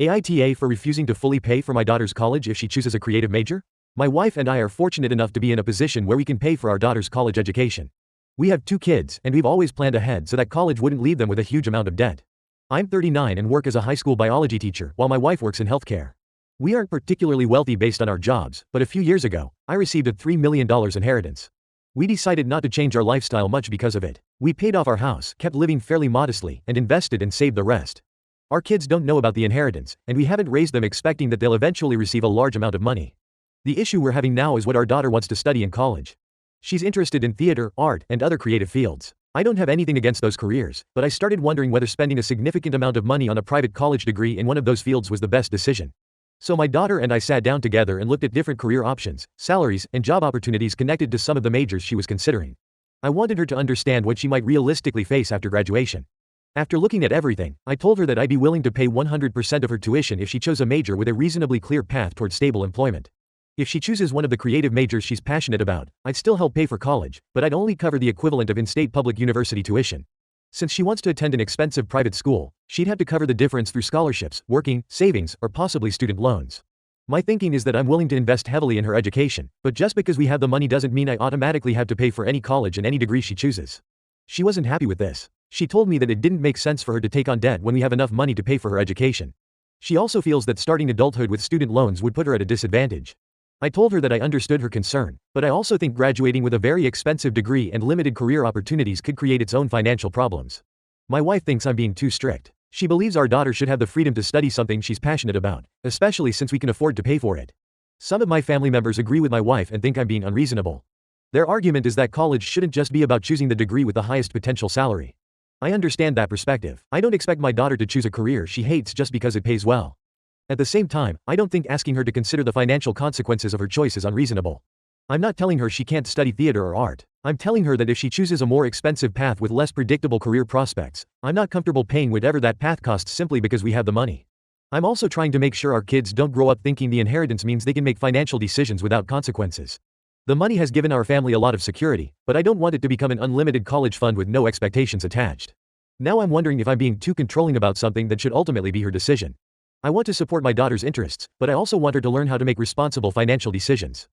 AITA for refusing to fully pay for my daughter's college if she chooses a creative major? My wife and I are fortunate enough to be in a position where we can pay for our daughter's college education. We have 2 kids, and we've always planned ahead so that college wouldn't leave them with a huge amount of debt. I'm 39 and work as a high school biology teacher, while my wife works in healthcare. We aren't particularly wealthy based on our jobs, but a few years ago, I received a $3 million inheritance. We decided not to change our lifestyle much because of it. We paid off our house, kept living fairly modestly, and invested and saved the rest. Our kids don't know about the inheritance, and we haven't raised them expecting that they'll eventually receive a large amount of money. The issue we're having now is what our daughter wants to study in college. She's interested in theater, art, and other creative fields. I don't have anything against those careers, but I started wondering whether spending a significant amount of money on a private college degree in one of those fields was the best decision. So my daughter and I sat down together and looked at different career options, salaries, and job opportunities connected to some of the majors she was considering. I wanted her to understand what she might realistically face after graduation. After looking at everything, I told her that I'd be willing to pay 100% of her tuition if she chose a major with a reasonably clear path toward stable employment. If she chooses one of the creative majors she's passionate about, I'd still help pay for college, but I'd only cover the equivalent of in-state public university tuition. Since she wants to attend an expensive private school, she'd have to cover the difference through scholarships, working, savings, or possibly student loans. My thinking is that I'm willing to invest heavily in her education, but just because we have the money doesn't mean I automatically have to pay for any college and any degree she chooses. She wasn't happy with this. She told me that it didn't make sense for her to take on debt when we have enough money to pay for her education. She also feels that starting adulthood with student loans would put her at a disadvantage. I told her that I understood her concern, but I also think graduating with a very expensive degree and limited career opportunities could create its own financial problems. My wife thinks I'm being too strict. She believes our daughter should have the freedom to study something she's passionate about, especially since we can afford to pay for it. Some of my family members agree with my wife and think I'm being unreasonable. Their argument is that college shouldn't just be about choosing the degree with the highest potential salary. I understand that perspective. I don't expect my daughter to choose a career she hates just because it pays well. At the same time, I don't think asking her to consider the financial consequences of her choice is unreasonable. I'm not telling her she can't study theater or art. I'm telling her that if she chooses a more expensive path with less predictable career prospects, I'm not comfortable paying whatever that path costs simply because we have the money. I'm also trying to make sure our kids don't grow up thinking the inheritance means they can make financial decisions without consequences. The money has given our family a lot of security, but I don't want it to become an unlimited college fund with no expectations attached. Now I'm wondering if I'm being too controlling about something that should ultimately be her decision. I want to support my daughter's interests, but I also want her to learn how to make responsible financial decisions.